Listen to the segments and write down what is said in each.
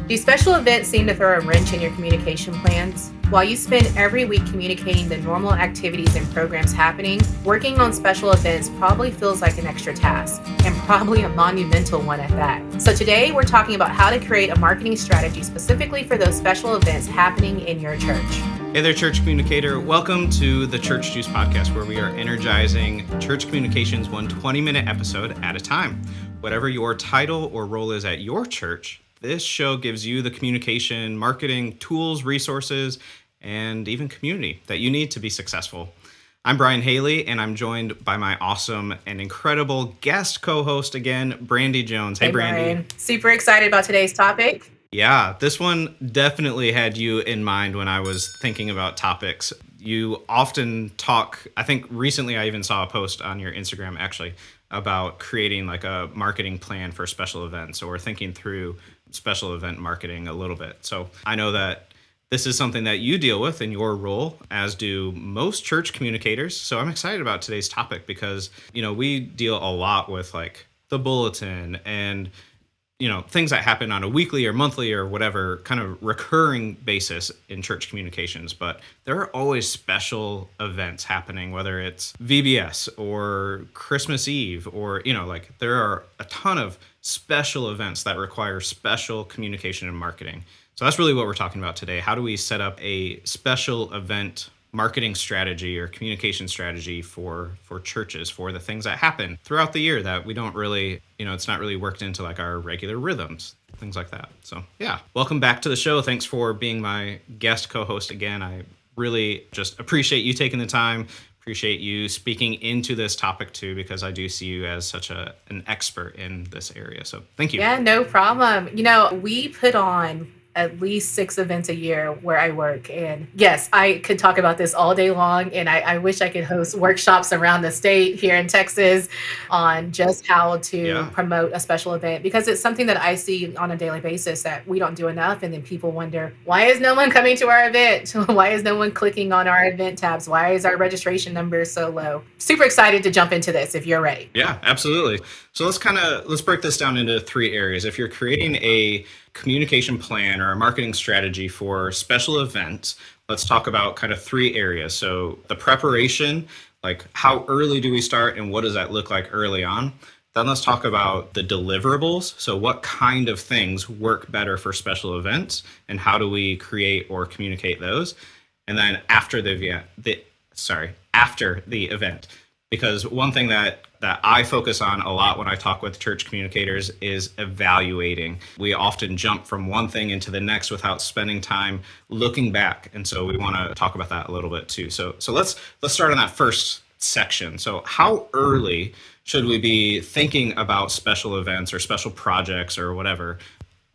Do special events seem to throw a wrench in your communication plans? While you spend every week communicating the normal activities and programs happening, working on special events probably feels like an extra task, and probably a monumental one at that. So today we're talking about how to create a marketing strategy specifically for those special events happening in your church. Hey there, church communicator. Welcome to the Church Juice podcast, where we are energizing church communications one 20-minute episode at a time. Whatever your title or role is at your church, this show gives you the communication, marketing, tools, resources, and even community that you need to be successful. I'm Brian Haley, and I'm joined by my awesome and incredible guest co-host again, Brandy Jones. Hey, Brandy. Brian. Super excited about today's topic. Yeah, this one definitely had you in mind when I was thinking about topics. You often talk, I think recently I even saw a post on your Instagram actually about creating like a marketing plan for special events or thinking through special event marketing a little bit. So I know that this is something that you deal with in your role, as do most church communicators. So I'm excited about today's topic because, we deal a lot with like the bulletin and things that happen on a weekly or monthly or whatever kind of recurring basis in church communications. But there are always special events happening, whether it's VBS or Christmas Eve or, there are a ton of special events that require special communication and marketing. So that's really what we're talking about today. How do we set up a special event marketing strategy or communication strategy for churches, for the things that happen throughout the year that we don't really, it's not really worked into like our regular rhythms, things like that. So yeah, welcome back to the show. Thanks for being my guest co-host again. I really just appreciate you taking the time, appreciate you speaking into this topic too, because I do see you as such an expert in this area. So thank you. Yeah, no problem. We put on at least 6 events a year where I work. And yes, I could talk about this all day long. And I wish I could host workshops around the state here in Texas on just how to promote a special event, because it's something that I see on a daily basis that we don't do enough. And then people wonder, why is no one coming to our event? Why is no one clicking on our event tabs? Why is our registration number so low? Super excited to jump into this if you're ready. Yeah, absolutely. So let's break this down into 3 areas. If you're creating a communication plan or a marketing strategy for special events, let's talk about kind of 3 areas. So the preparation, like how early do we start and what does that look like early on? Then let's talk about the deliverables. So what kind of things work better for special events and how do we create or communicate those? And then after the event, because one thing that I focus on a lot when I talk with church communicators is evaluating. We often jump from one thing into the next without spending time looking back. And so we want to talk about that a little bit too. So let's start on that first section. So how early should we be thinking about special events or special projects or whatever?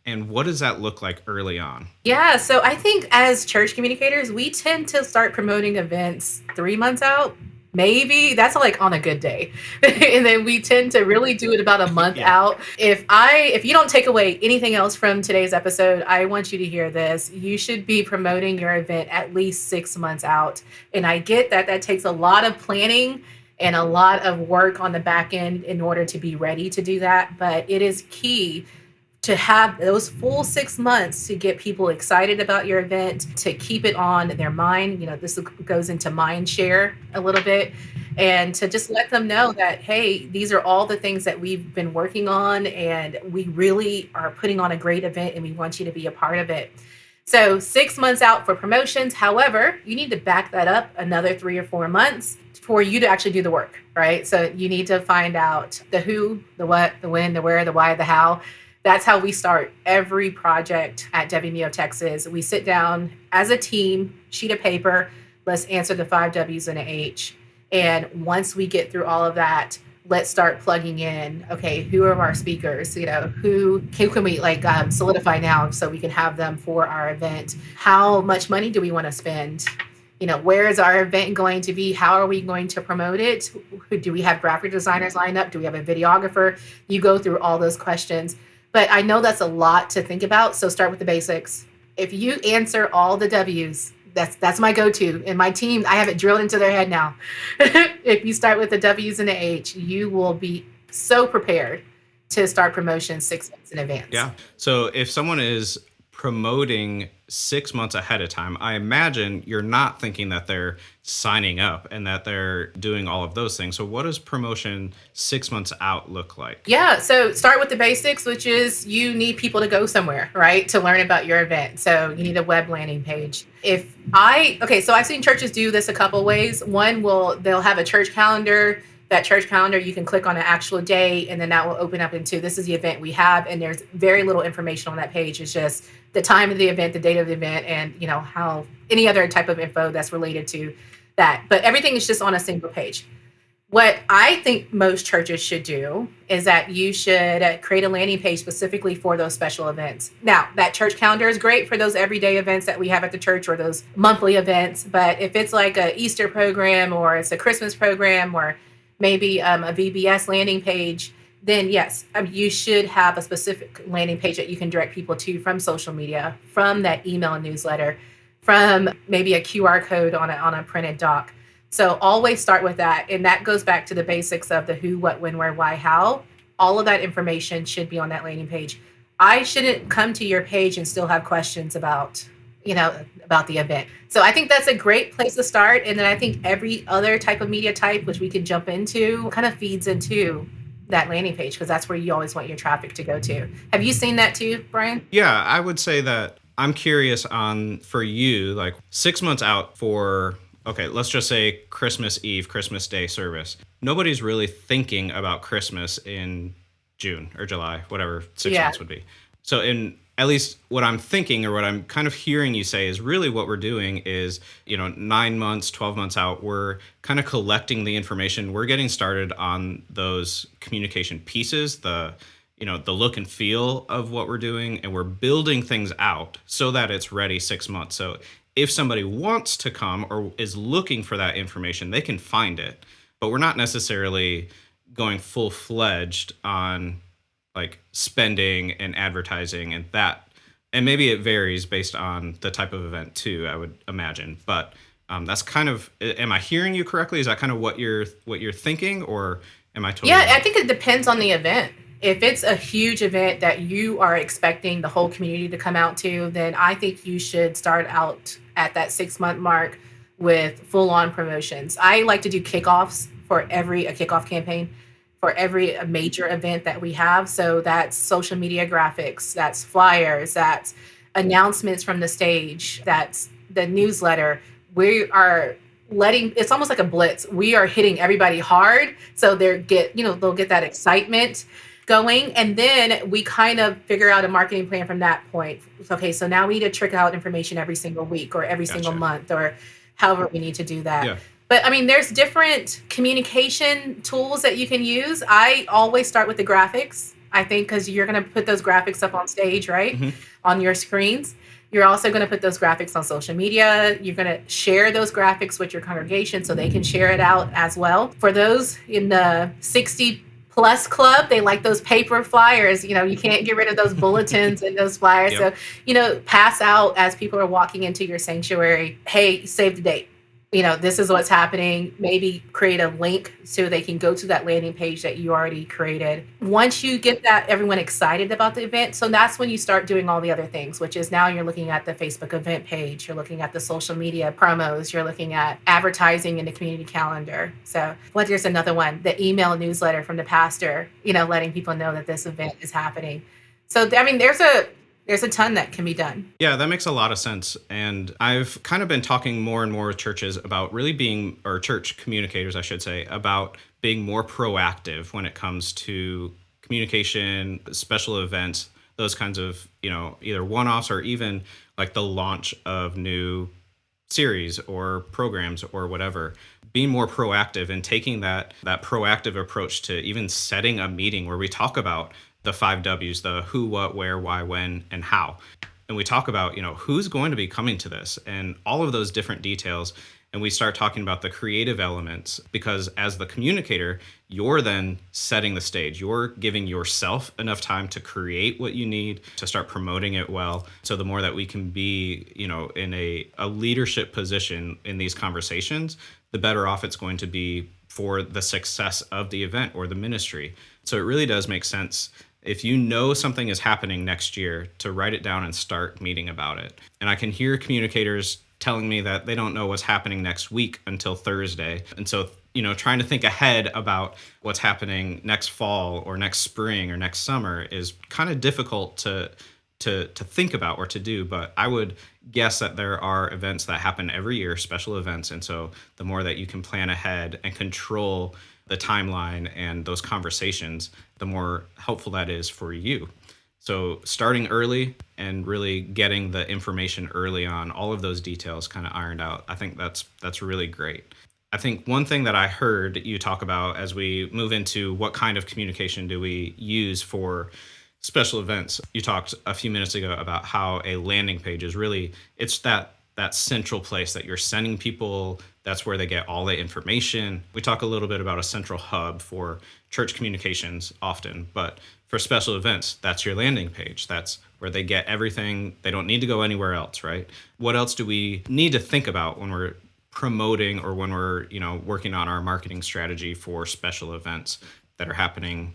And what does that look like early on? Yeah, so I think as church communicators, we tend to start promoting events 3 months out. Maybe that's like on a good day. And then we tend to really do it about a month out. If you don't take away anything else from today's episode, I want you to hear this. You should be promoting your event at least 6 months out. And I get that takes a lot of planning and a lot of work on the back end in order to be ready to do that. But it is key to have those full 6 months to get people excited about your event, to keep it on their mind. This goes into mind share a little bit, and to just let them know that, hey, these are all the things that we've been working on, and we really are putting on a great event, and we want you to be a part of it. So 6 months out for promotions. However, you need to back that up another 3 or 4 months for you to actually do the work, right? So you need to find out the who, the what, the when, the where, the why, the how. That's how we start every project at WMEO Texas. We sit down as a team, sheet of paper, let's answer the 5 W's and an H. And once we get through all of that, let's start plugging in, okay, who are our speakers? Who can we solidify now so we can have them for our event? How much money do we want to spend? Where is our event going to be? How are we going to promote it? Do we have graphic designers lined up? Do we have a videographer? You go through all those questions. But I know that's a lot to think about, so start with the basics. If you answer all the W's, that's my go-to. And my team, I have it drilled into their head now. If you start with the W's and the H, you will be so prepared to start promotion 6 months in advance. Yeah. So if someone is promoting 6 months ahead of time, I imagine you're not thinking that they're signing up and that they're doing all of those things. So what does promotion 6 months out look like? Yeah, so start with the basics, which is you need people to go somewhere, right, to learn about your event. So you need a web landing page. Okay, so I've seen churches do this a couple ways. They'll have a church calendar. That church calendar, you can click on an actual day, and then that will open up into this is the event we have, and there's very little information on that page. It's just the time of the event, the date of the event, and how any other type of info that's related to that. But everything is just on a single page. What I think most churches should do is that you should create a landing page specifically for those special events. Now, that church calendar is great for those everyday events that we have at the church or those monthly events. But if it's like a Easter program or it's a Christmas program or maybe a VBS landing page, then yes, you should have a specific landing page that you can direct people to from social media, from that email newsletter, from maybe a QR code on a printed doc. So always start with that. And that goes back to the basics of the who, what, when, where, why, how. All of that information should be on that landing page. I shouldn't come to your page and still have questions about the event. So I think that's a great place to start. And then I think every other type of media type, which we can jump into, kind of feeds into that landing page because that's where you always want your traffic to go to. Have you seen that too, Brian? Yeah, I would say that I'm curious for you, like 6 months out for, okay, let's just say Christmas Eve, Christmas Day service. Nobody's really thinking about Christmas in June or July, whatever 6 months would be. So at least what I'm thinking or what I'm kind of hearing you say is really what we're doing is, 9 months, 12 months out, we're kind of collecting the information. We're getting started on those communication pieces, the look and feel of what we're doing, and we're building things out so that it's ready 6 months. So if somebody wants to come or is looking for that information, they can find it. But we're not necessarily going full-fledged on like spending and advertising and that. And maybe it varies based on the type of event too, I would imagine. But that's kind of, am I hearing you correctly? Is that kind of what you're thinking, or am I totally wrong? I think it depends on the event. If it's a huge event that you are expecting the whole community to come out to, then I think you should start out at that 6 month mark with full on promotions. I like to do kickoffs for a kickoff campaign for every major event that we have. So that's social media graphics, that's flyers, that's announcements from the stage, that's the newsletter. We are it's almost like a blitz. We are hitting everybody hard. So they'll get that excitement going. And then we kind of figure out a marketing plan from that point. Okay, so now we need to trick out information every single week or every single month or however we need to do that. Yeah. But I mean, there's different communication tools that you can use. I always start with the graphics, I think, because you're going to put those graphics up on stage, right? Mm-hmm. On your screens. You're also going to put those graphics on social media. You're going to share those graphics with your congregation so they can share it out as well. For those in the 60 plus club, they like those paper flyers. You can't get rid of those bulletins and those flyers. Yep. So, pass out as people are walking into your sanctuary, hey, save the date. This is what's happening. Maybe create a link so they can go to that landing page that you already created. Once you get everyone excited about the event, so that's when you start doing all the other things, which is now you're looking at the Facebook event page, you're looking at the social media promos, you're looking at advertising in the community calendar. So there's another one, the email newsletter from the pastor, letting people know that this event is happening. So, I mean, there's a ton that can be done. Yeah, that makes a lot of sense. And I've kind of been talking more and more with churches about really or church communicators, I should say, about being more proactive when it comes to communication, special events, those kinds of, either one-offs or even like the launch of new series or programs or whatever. Being more proactive and taking that proactive approach to even setting a meeting where we talk about the 5 W's, the who, what, where, why, when, and how. And we talk about, who's going to be coming to this and all of those different details. And we start talking about the creative elements because as the communicator, you're then setting the stage. You're giving yourself enough time to create what you need to start promoting it well. So the more that we can be, in a leadership position in these conversations, the better off it's going to be for the success of the event or the ministry. So it really does make sense. If you know something is happening next year, to write it down and start meeting about it. And I can hear communicators telling me that they don't know what's happening next week until Thursday. And so, trying to think ahead about what's happening next fall or next spring or next summer is kind of difficult to think about or to do. But I would guess that there are events that happen every year, special events. And so the more that you can plan ahead and control the timeline and those conversations, the more helpful that is for you. So starting early and really getting the information early on, all of those details kind of ironed out, I think that's really great. I think one thing that I heard you talk about as we move into what kind of communication do we use for special events, you talked a few minutes ago about how a landing page is really, it's that central place that you're sending people. That's where they get all the information. We talk a little bit about a central hub for church communications often, but for special events, that's your landing page. That's where they get everything. They don't need to go anywhere else, right? What else do we need to think about when we're promoting or when we're, working on our marketing strategy for special events that are happening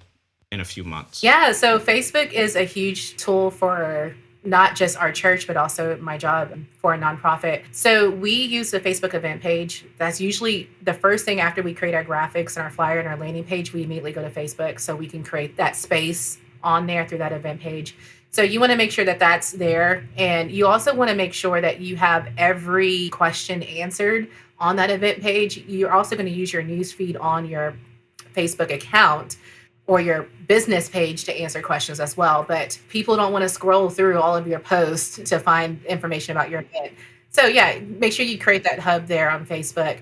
in a few months? Yeah, so Facebook is a huge tool for not just our church, but also my job for a nonprofit. So we use the Facebook event page. That's usually the first thing after we create our graphics and our flyer and our landing page. We immediately go to Facebook so we can create that space on there through that event page. So you want to make sure that that's there. And you also want to make sure that you have every question answered on that event page. You're also going to use your newsfeed on your Facebook account or your business page to answer questions as well. But people don't want to scroll through all of your posts to find information about your event. So yeah, make sure you create that hub there on Facebook.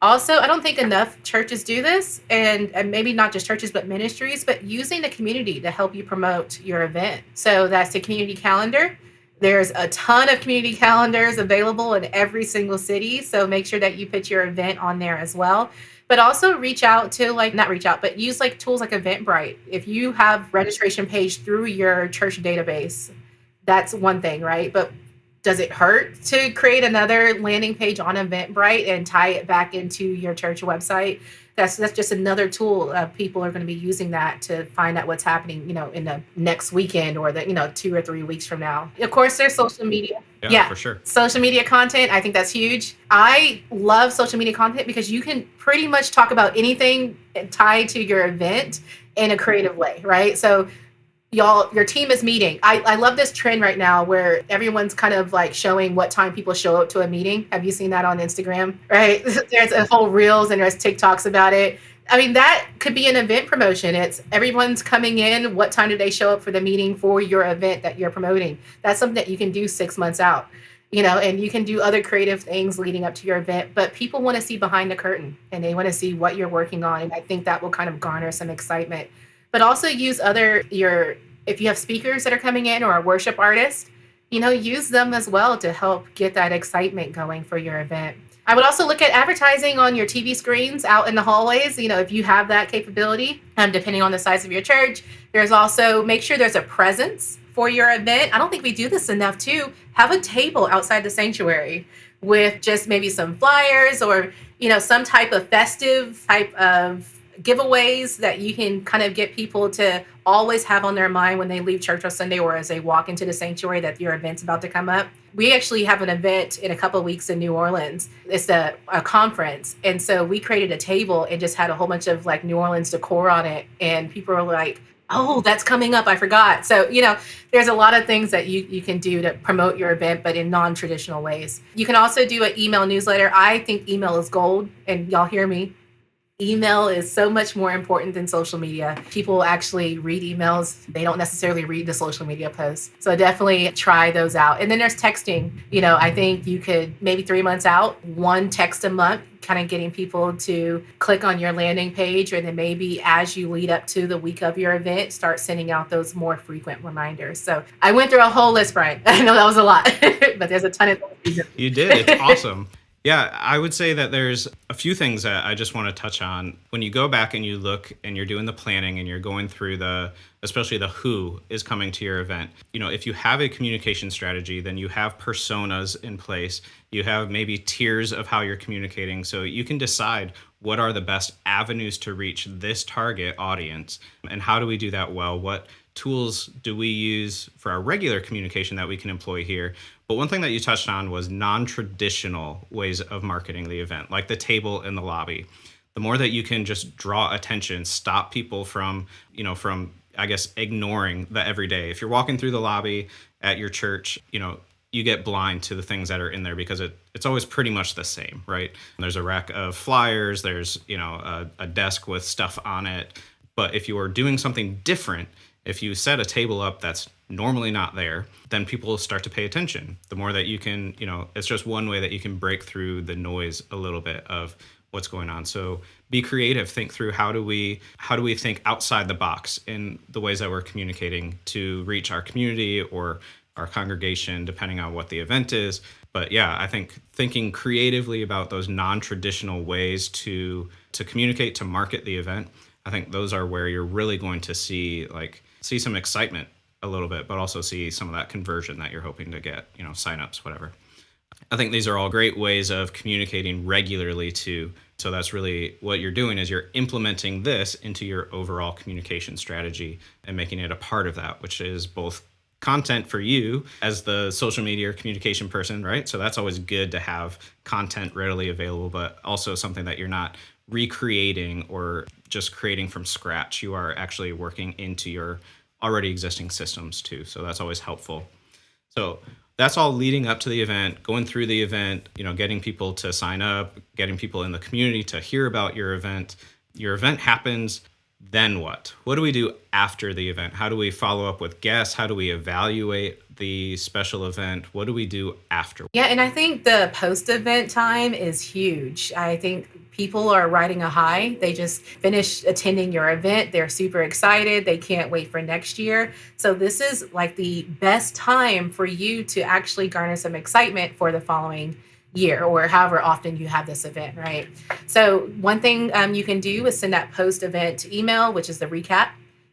Also, I don't think enough churches do this, and maybe not just churches, but ministries, but using the community to help you promote your event. So that's the community calendar. There's a ton of community calendars available in every single city. So make sure that you put your event on there as well. But also reach out to but use tools like Eventbrite. If you have registration page through your church database, that's one thing, right? But does it hurt to create another landing page on Eventbrite and tie it back into your church website? That's just another tool. People are going to be using that to find out what's happening, in the next weekend or 2 or 3 weeks from now. Of course, there's social media. Yeah, for sure. Social media content, I think that's huge. I love social media content because you can pretty much talk about anything tied to your event in a creative way, right? So your team is meeting. I love this trend right now where everyone's kind of showing what time people show up to a meeting. Have you seen that on Instagram? Right? There's a whole reels and there's TikToks about it. I mean, that could be an event promotion. It's everyone's coming in. What time do they show up for the meeting for your event that you're promoting? That's something that you can do 6 months out, and you can do other creative things leading up to your event. But people want to see behind the curtain and they want to see what you're working on. And I think that will kind of garner some excitement. But also use if you have speakers that are coming in or a worship artist, use them as well to help get that excitement going for your event. I would also look at advertising on your TV screens out in the hallways, if you have that capability, depending on the size of your church. There's also, make sure there's a presence for your event. I don't think we do this enough too. Have a table outside the sanctuary with just maybe some flyers or, some type of festive type of giveaways that you can kind of get people to always have on their mind when they leave church on Sunday or as they walk into the sanctuary that your event's about to come up. We actually have an event in a couple of weeks in New Orleans. It's a conference. And so we created a table and just had a whole bunch of New Orleans decor on it. And people are like, oh, that's coming up. I forgot. So, there's a lot of things that you can do to promote your event, but in non-traditional ways. You can also do an email newsletter. I think email is gold, and y'all hear me. Email is so much more important than social media. People actually read emails. They don't necessarily read the social media posts. So definitely try those out. And then there's texting. I think you could maybe 3 months out, one text a month, kind of getting people to click on your landing page. And then maybe as you lead up to the week of your event, start sending out those more frequent reminders. So I went through a whole list, Brian. I know that was a lot, but there's a ton of things. You did. It's awesome. Yeah, I would say that there's a few things that I just want to touch on. When you go back and you look and you're doing the planning and you're going through especially the who is coming to your event, if you have a communication strategy, then you have personas in place. You have maybe tiers of how you're communicating. So you can decide what are the best avenues to reach this target audience and how do we do that well? What tools do we use for our regular communication that we can employ here? But one thing that you touched on was non-traditional ways of marketing the event, like the table in the lobby. The more that you can just draw attention, stop people from I guess ignoring the everyday. If you're walking through the lobby at your church, you get blind to the things that are in there because it's always pretty much the same, right? There's a rack of flyers, there's a desk with stuff on it. But if you are doing something different, if you set a table up that's normally not there, then people will start to pay attention. The more that you can, it's just one way that you can break through the noise a little bit of what's going on. So be creative, think through how do we think outside the box in the ways that we're communicating to reach our community or our congregation, depending on what the event is. But yeah, I think thinking creatively about those non-traditional ways to communicate, to market the event, I think those are where you're really going to see some excitement a little bit, but also see some of that conversion that you're hoping to get, signups, whatever. I think these are all great ways of communicating regularly too. So that's really what you're doing is you're implementing this into your overall communication strategy and making it a part of that, which is both content for you as the social media or communication person, right? So that's always good to have content readily available, but also something that you're not recreating or just creating from scratch. You are actually working into your already existing systems too. So that's always helpful. So that's all leading up to the event, going through the event, getting people to sign up, getting people in the community to hear about your event. Your event happens. Then what? What do we do after the event? How do we follow up with guests? How do we evaluate the special event? What do we do after? Yeah, and I think the post-event time is huge. I think people are riding a high. They just finished attending your event. They're super excited. They can't wait for next year. So this is like the best time for you to actually garner some excitement for the following year or however often you have this event, right? So one thing you can do is send that post-event email, which is the recap.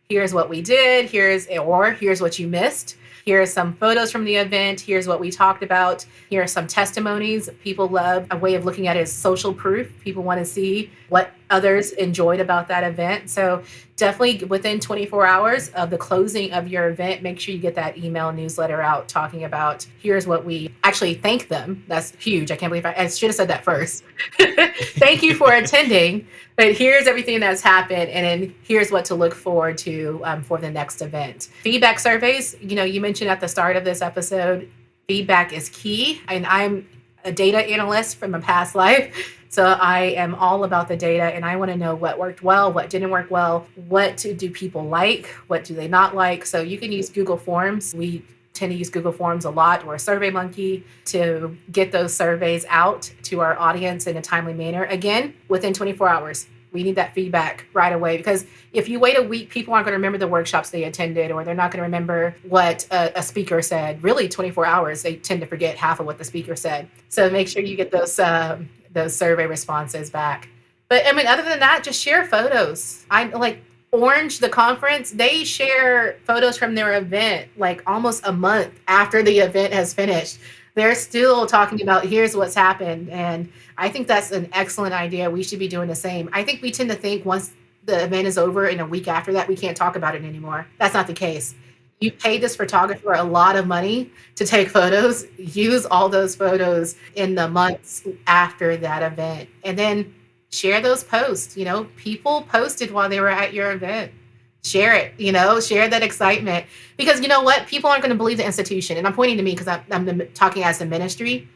Here's what we did. Here's what you missed. Here are some photos from the event. Here's what we talked about. Here are some testimonies. People love a way of looking at it as social proof. People want to see what others enjoyed about that event. So definitely within 24 hours of the closing of your event, make sure you get that email newsletter out talking about here's what we actually thank them. That's huge. I can't believe I should have said that first. Thank you for attending, but here's everything that's happened. And then here's what to look forward to for the next event. Feedback surveys, you mentioned at the start of this episode, feedback is key. And I'm a data analyst from a past life. So I am all about the data and I want to know what worked well, what didn't work well, what do people like, what do they not like. So you can use Google Forms. We tend to use Google Forms a lot or SurveyMonkey to get those surveys out to our audience in a timely manner. Again, within 24 hours. We need that feedback right away because if you wait a week, people aren't going to remember the workshops they attended or they're not going to remember what a speaker said. Really, 24 hours, they tend to forget half of what the speaker said. So make sure you get those survey responses back. But I mean, other than that, just share photos. I like Orange, the conference, they share photos from their event like almost a month after the event has finished. They're still talking about here's what's happened. And I think that's an excellent idea. We should be doing the same. I think we tend to think once the event is over and a week after that, we can't talk about it anymore. That's not the case. You paid this photographer a lot of money to take photos. Use all those photos in the months after that event. And then share those posts. People posted while they were at your event. Share it, share that excitement. Because you know what? People aren't going to believe the institution. And I'm pointing to me because I'm talking as a ministry.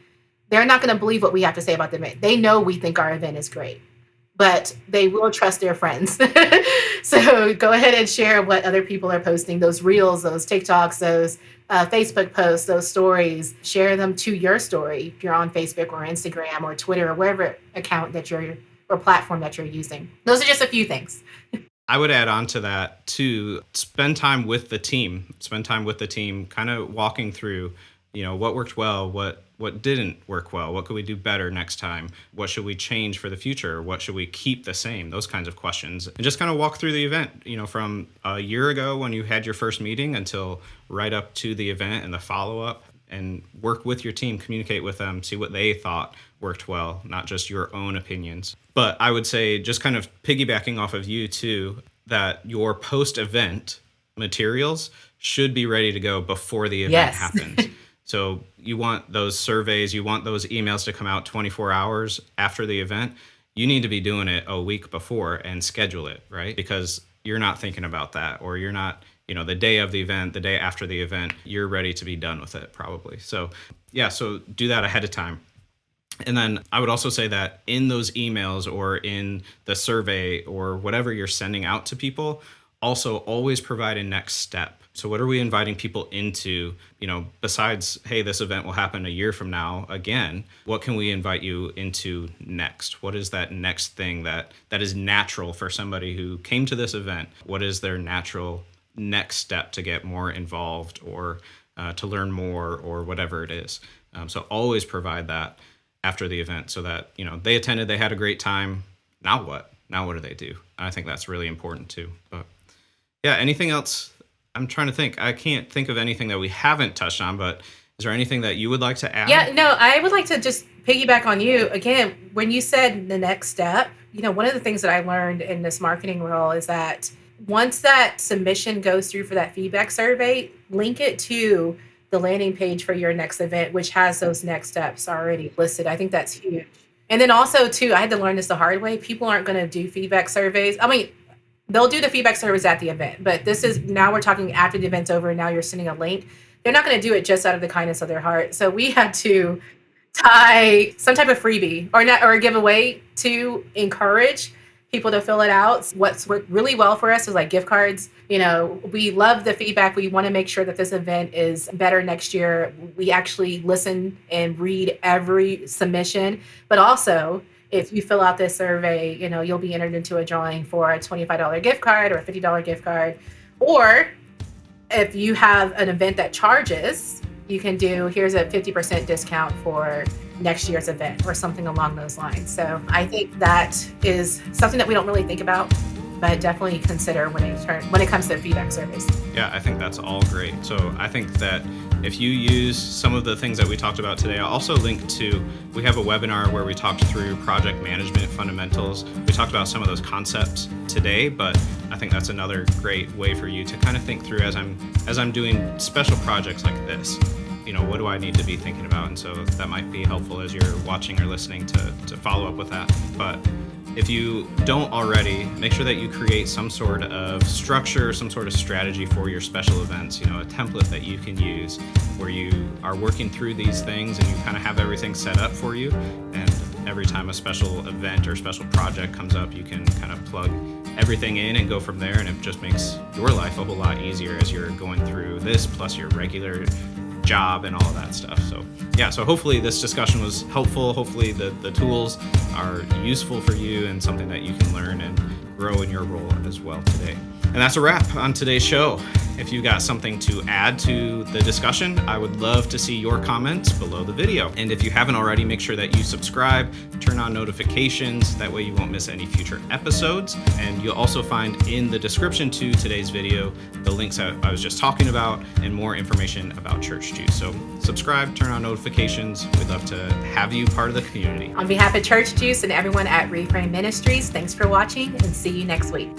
They're not going to believe what we have to say about the event. They know we think our event is great, but they will trust their friends. So go ahead and share what other people are posting, those reels, those TikToks, those Facebook posts, those stories. Share them to your story if you're on Facebook or Instagram or Twitter or wherever account or platform that you're using. Those are just a few things. I would add on to that to spend time with the team, kind of walking through, what worked well, what didn't work well, what could we do better next time, what should we change for the future, what should we keep the same, those kinds of questions. And just kind of walk through the event, from a year ago when you had your first meeting until right up to the event and the follow-up, and work with your team, communicate with them, see what they thought worked well, not just your own opinions. But I would say, just kind of piggybacking off of you too, that your post-event materials should be ready to go before the event happens. So you want those surveys, you want those emails to come out 24 hours after the event. You need to be doing it a week before and schedule it, right? Because you're not thinking about that, or you're not, the day of the event, the day after the event, you're ready to be done with it probably. So so do that ahead of time. And then I would also say that in those emails or in the survey or whatever you're sending out to people, also always provide a next step. So what are we inviting people into, besides, hey, this event will happen a year from now again, what can we invite you into next? What is that next thing that is natural for somebody who came to this event? What is their natural next step to get more involved or to learn more or whatever it is? So always provide that after the event so that, they attended, they had a great time. Now what? Now what do they do? I think that's really important too. But yeah, anything else? I'm trying to think. I can't think of anything that we haven't touched on, but is there anything that you would like to add? Yeah, no, I would like to just piggyback on you. Again, when you said the next step, one of the things that I learned in this marketing role is that once that submission goes through for that feedback survey, link it to the landing page for your next event, which has those next steps already listed. I think that's huge. And then also, too, I had to learn this the hard way. People aren't going to do feedback surveys. I mean, they'll do the feedback surveys at the event, but this is, now we're talking after the event's over and now you're sending a link. They're not going to do it just out of the kindness of their heart. So we had to tie some type of freebie or a giveaway to encourage people to fill it out. What's worked really well for us is like gift cards. We love the feedback. We want to make sure that this event is better next year. We actually listen and read every submission, but also if you fill out this survey, you'll be entered into a drawing for a $25 gift card or a $50 gift card. Or if you have an event that charges, you can do, here's a 50% discount for next year's event or something along those lines. So I think that is something that we don't really think about, but definitely consider when it comes to feedback surveys. Yeah, I think that's all great. So I think that if you use some of the things that we talked about today, I'll also link to, we have a webinar where we talked through project management fundamentals. We talked about some of those concepts today, but I think that's another great way for you to kind of think through as I'm doing special projects like this. What do I need to be thinking about? And so that might be helpful as you're watching or listening to follow up with that. But if you don't already, make sure that you create some sort of structure, some sort of strategy for your special events, a template that you can use where you are working through these things and you kind of have everything set up for you. And every time a special event or special project comes up, you can kind of plug everything in and go from there. And it just makes your life a whole lot easier as you're going through this, plus your regular job and all of that stuff. So hopefully this discussion was helpful. Hopefully the tools are useful for you and something that you can learn and grow in your role as well today. And that's a wrap on today's show. If you got something to add to the discussion, I would love to see your comments below the video. And if you haven't already, make sure that you subscribe, turn on notifications. That way you won't miss any future episodes. And you'll also find in the description to today's video the links that I was just talking about and more information about Church Juice. So subscribe, turn on notifications. We'd love to have you part of the community. On behalf of Church Juice and everyone at Reframe Ministries, thanks for watching and see you next week.